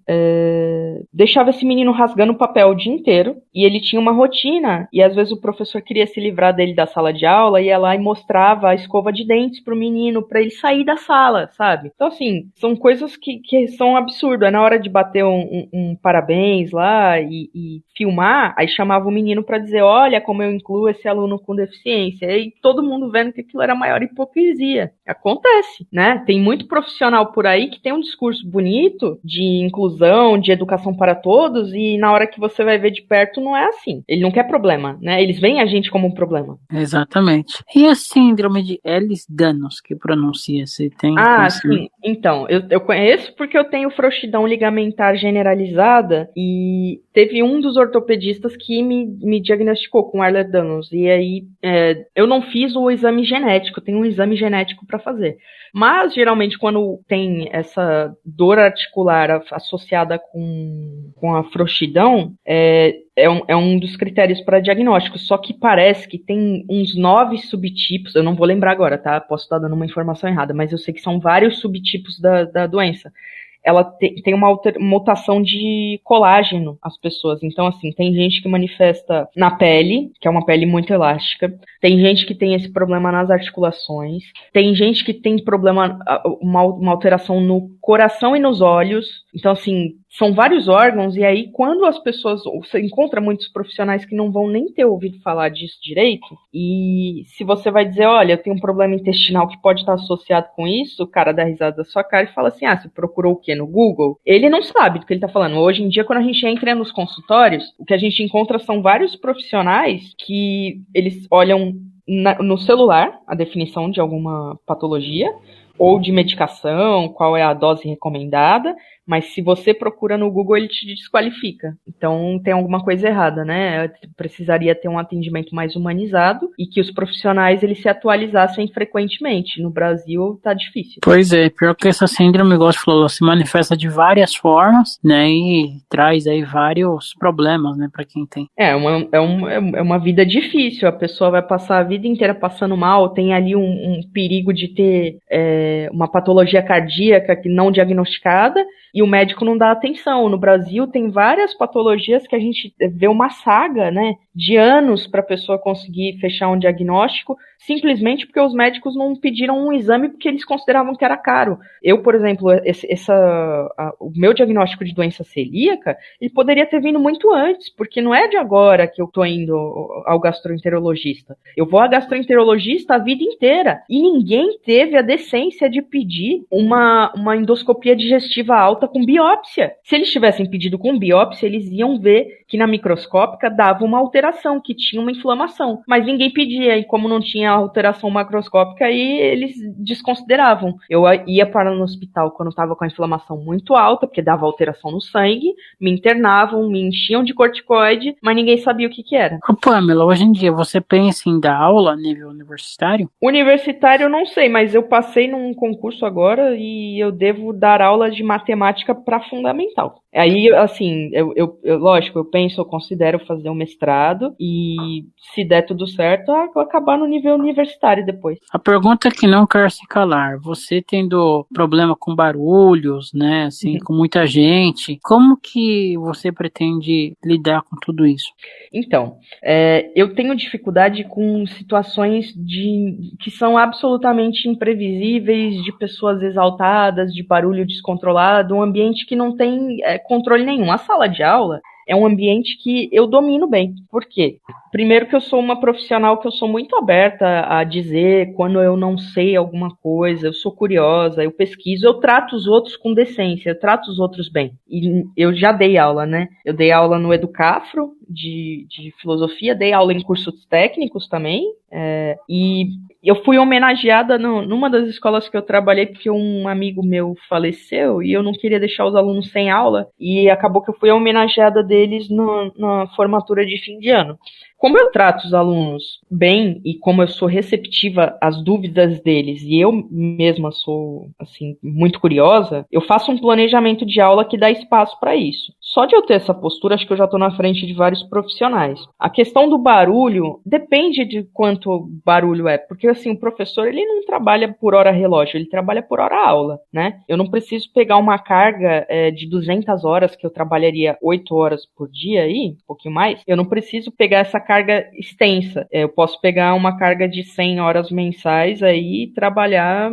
deixava esse menino rasgando o papel o dia inteiro, e ele tinha uma rotina, e às vezes o professor queria se livrar dele da sala de aula, ia lá e mostrava a escova de dentes pro menino, pra ele sair da sala, sabe? Então, assim, são coisas que são absurdas. É na hora de bater um parabéns lá e filmar, aí chamava o menino pra dizer, olha como eu incluo esse aluno com deficiência, e todo mundo vendo que aquilo era a maior hipocrisia. Acontece, né? Tem muito profissional por aí que tem um discurso bonito de inclusão, de educação para todos, e na hora que você vai ver de perto não é assim. Ele não quer problema, né? Eles veem a gente como um problema. Exatamente. E a síndrome de Ehlers-Danlos, que pronuncia? Você tem? Sim. Então, eu conheço porque eu tenho frouxidão ligamentar generalizada, e teve um dos ortopedistas que me diagnosticou com Ehlers-Danlos, e aí eu não fiz o exame genético, tem um exame genético para fazer. Mas, geralmente, quando tem essa dor articular associada com a frouxidão, é um dos critérios para diagnóstico. Só que parece que tem uns 9 subtipos, eu não vou lembrar agora, tá? Posso estar dando uma informação errada, mas eu sei que são vários subtipos da doença. ela tem uma mutação de colágeno, as pessoas. Então, assim, tem gente que manifesta na pele, que é uma pele muito elástica, tem gente que tem esse problema nas articulações, tem gente que tem problema, uma alteração no coração e nos olhos. Então, assim, são vários órgãos, e aí quando as pessoas, você encontra muitos profissionais que não vão nem ter ouvido falar disso direito, e se você vai dizer, olha, eu tenho um problema intestinal que pode estar associado com isso, o cara dá risada da sua cara e fala assim, você procurou o quê? No Google? Ele não sabe do que ele está falando. Hoje em dia, quando a gente entra nos consultórios, o que a gente encontra são vários profissionais que eles olham no celular a definição de alguma patologia, ou de medicação, qual é a dose recomendada, mas se você procura no Google, ele te desqualifica. Então, tem alguma coisa errada, né? Precisaria ter um atendimento mais humanizado e que os profissionais eles se atualizassem frequentemente. No Brasil, tá difícil. Pois é, pior que essa síndrome, igual você falou, se manifesta de várias formas, né? E traz aí vários problemas, né, para quem tem. É uma vida difícil. A pessoa vai passar a vida inteira passando mal, tem ali um perigo de ter uma patologia cardíaca que não diagnosticada, e o médico não dá atenção. No Brasil tem várias patologias que a gente vê uma saga, né, de anos para a pessoa conseguir fechar um diagnóstico, simplesmente porque os médicos não pediram um exame porque eles consideravam que era caro. Eu, por exemplo, o meu diagnóstico de doença celíaca, ele poderia ter vindo muito antes, porque não é de agora que eu tô indo ao gastroenterologista. Eu vou ao gastroenterologista a vida inteira, e ninguém teve a decência de pedir uma endoscopia digestiva alta com biópsia. Se eles tivessem pedido com biópsia, eles iam ver que na microscópica dava uma alteração, que tinha uma inflamação. Mas ninguém pedia, e como não tinha alteração macroscópica, aí eles desconsideravam. Eu ia para no hospital quando estava com a inflamação muito alta, porque dava alteração no sangue, me internavam, me enchiam de corticoide, mas ninguém sabia o que era. Ô, Pamela, hoje em dia você pensa em dar aula a nível universitário? Universitário eu não sei, mas eu passei num concurso agora e eu devo dar aula de matemática para fundamental. Aí, assim, lógico, eu considero fazer um mestrado e, se der tudo certo, acabar no nível universitário depois. A pergunta que não quer se calar, você tendo problema com barulhos, né, assim, com muita gente, como que você pretende lidar com tudo isso? Então, eu tenho dificuldade com situações que são absolutamente imprevisíveis, de pessoas exaltadas, de barulho descontrolado, um ambiente que não tem controle nenhum. A sala de aula é um ambiente que eu domino bem. Por quê? Primeiro que eu sou uma profissional que eu sou muito aberta a dizer quando eu não sei alguma coisa, eu sou curiosa, eu pesquiso, eu trato os outros com decência, eu trato os outros bem. E eu já dei aula, né? Eu dei aula no Educafro, de filosofia, dei aula em cursos técnicos também, e eu fui homenageada numa das escolas que eu trabalhei, porque um amigo meu faleceu e eu não queria deixar os alunos sem aula, e acabou que eu fui homenageada deles na formatura de fim de ano. Como eu trato os alunos bem e como eu sou receptiva às dúvidas deles e eu mesma sou, assim, muito curiosa, eu faço um planejamento de aula que dá espaço para isso. Só de eu ter essa postura, acho que eu já estou na frente de vários profissionais. A questão do barulho depende de quanto barulho é, porque assim, o professor ele não trabalha por hora relógio, ele trabalha por hora aula, né? Eu não preciso pegar uma carga de 200 horas, que eu trabalharia 8 horas por dia aí, um pouquinho mais, eu não preciso pegar essa carga extensa. Eu posso pegar uma carga de 100 horas mensais aí e trabalhar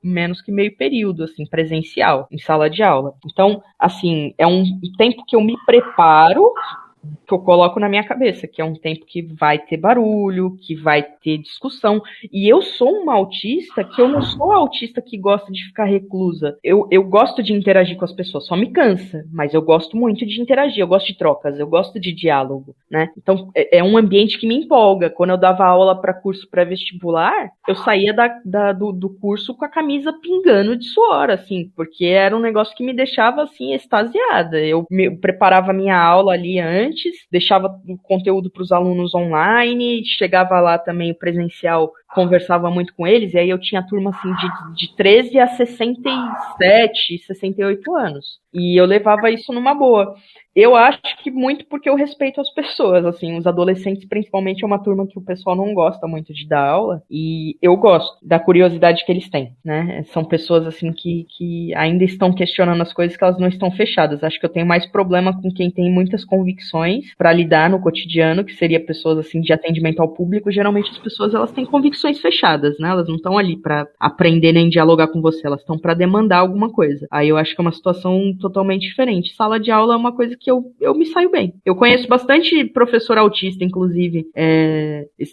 menos que meio período, assim, presencial, em sala de aula. Então, assim, é um tempo que eu me preparo, que eu coloco na minha cabeça, que é um tempo que vai ter barulho, que vai ter discussão. E eu sou uma autista que eu não sou a autista que gosta de ficar reclusa. Eu gosto de interagir com as pessoas, só me cansa, mas eu gosto muito de interagir, eu gosto de trocas, eu gosto de diálogo, né? Então, é um ambiente que me empolga. Quando eu dava aula para curso pré-vestibular, eu saía do curso com a camisa pingando de suor, assim, porque era um negócio que me deixava, assim, extasiada. Eu preparava a minha aula ali antes, deixava o conteúdo para os alunos online, chegava lá também o presencial conversava muito com eles, e aí eu tinha turma assim de 13 a 67, 68 anos. E eu levava isso numa boa. Eu acho que muito porque eu respeito as pessoas, assim, os adolescentes principalmente é uma turma que o pessoal não gosta muito de dar aula, e eu gosto da curiosidade que eles têm, né? São pessoas, assim, que ainda estão questionando as coisas que elas não estão fechadas. Acho que eu tenho mais problema com quem tem muitas convicções para lidar no cotidiano, que seria pessoas, assim, de atendimento ao público. Geralmente as pessoas, elas têm convicções fechadas, né? Elas não estão ali para aprender nem dialogar com você, elas estão para demandar alguma coisa. Aí eu acho que é uma situação totalmente diferente. Sala de aula é uma coisa que eu me saio bem. Eu conheço bastante professor autista, inclusive.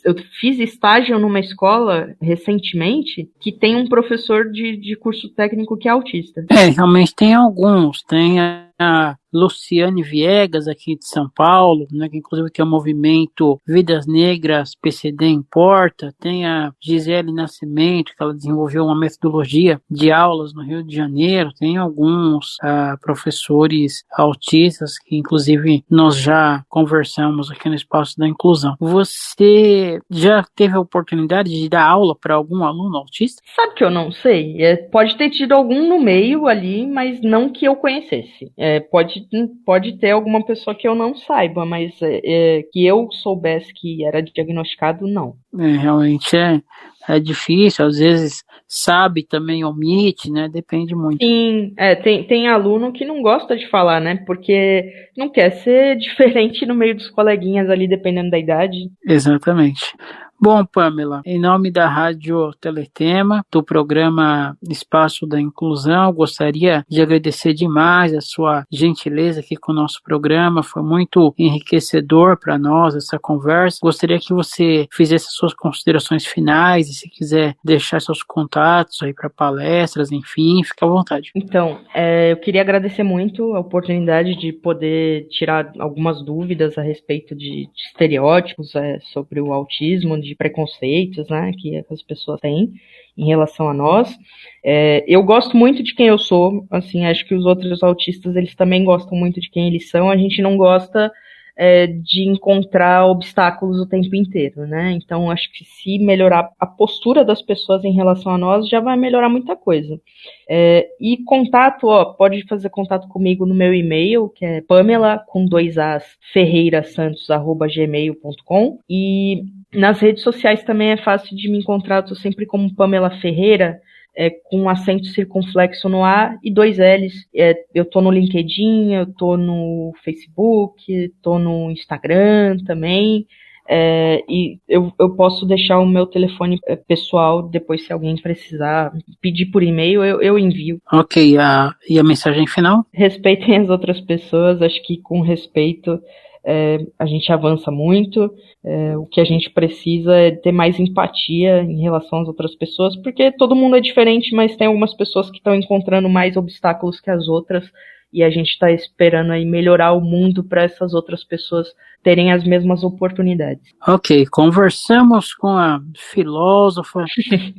Eu fiz estágio numa escola recentemente que tem um professor de curso técnico que é autista. Realmente tem alguns. Tem a Luciane Viegas, aqui de São Paulo, né, que inclusive tem o movimento Vidas Negras, PCD Importa. Tem a Gisele Nascimento, que ela desenvolveu uma metodologia de aulas no Rio de Janeiro. Tem alguns professores autistas que inclusive nós já conversamos aqui no Espaço da Inclusão. Você já teve a oportunidade de dar aula para algum aluno autista? Sabe que eu não sei? Pode ter tido algum no meio ali, mas não que eu conhecesse. Pode ter alguma pessoa que eu não saiba, mas que eu soubesse que era diagnosticado, não. Realmente é difícil, às vezes sabe também omite, né? Depende muito. Sim, tem aluno que não gosta de falar, né? Porque não quer ser diferente no meio dos coleguinhas ali, dependendo da idade. Exatamente. Bom, Pamela, em nome da Rádio Teletema, do programa Espaço da Inclusão, gostaria de agradecer demais a sua gentileza aqui com o nosso programa. Foi muito enriquecedor para nós essa conversa. Gostaria que você fizesse suas considerações finais e se quiser deixar seus contatos aí para palestras, enfim, fica à vontade. Então, eu queria agradecer muito a oportunidade de poder tirar algumas dúvidas a respeito de estereótipos sobre o autismo, de preconceitos, né, que as pessoas têm em relação a nós. Eu gosto muito de quem eu sou, assim, acho que os outros autistas, eles também gostam muito de quem eles são. A gente não gosta de encontrar obstáculos o tempo inteiro, né? Então, acho que se melhorar a postura das pessoas em relação a nós, já vai melhorar muita coisa. E contato, pode fazer contato comigo no meu e-mail, que é Pamela, com 2 As, ferreirasantos@gmail.com, e nas redes sociais também é fácil de me encontrar, eu tô sempre como Pamela Ferreira, com acento circunflexo no A e 2 L's. Eu tô no LinkedIn, eu tô no Facebook, tô no Instagram também. E eu posso deixar o meu telefone pessoal, depois se alguém precisar pedir por e-mail, eu envio. Ok, e a mensagem final? Respeitem as outras pessoas, acho que com respeito a gente avança muito. O que a gente precisa é ter mais empatia em relação às outras pessoas, porque todo mundo é diferente, mas tem algumas pessoas que estão encontrando mais obstáculos que as outras, e a gente está esperando aí melhorar o mundo para essas outras pessoas terem as mesmas oportunidades. Ok, conversamos com a filósofa,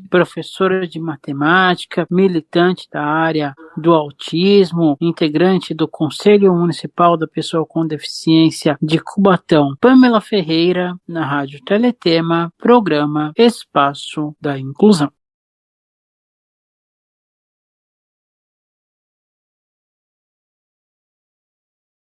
professora de matemática, militante da área do autismo, integrante do Conselho Municipal da Pessoa com Deficiência de Cubatão, Pamela Ferreira, na Rádio Teletema, programa Espaço da Inclusão.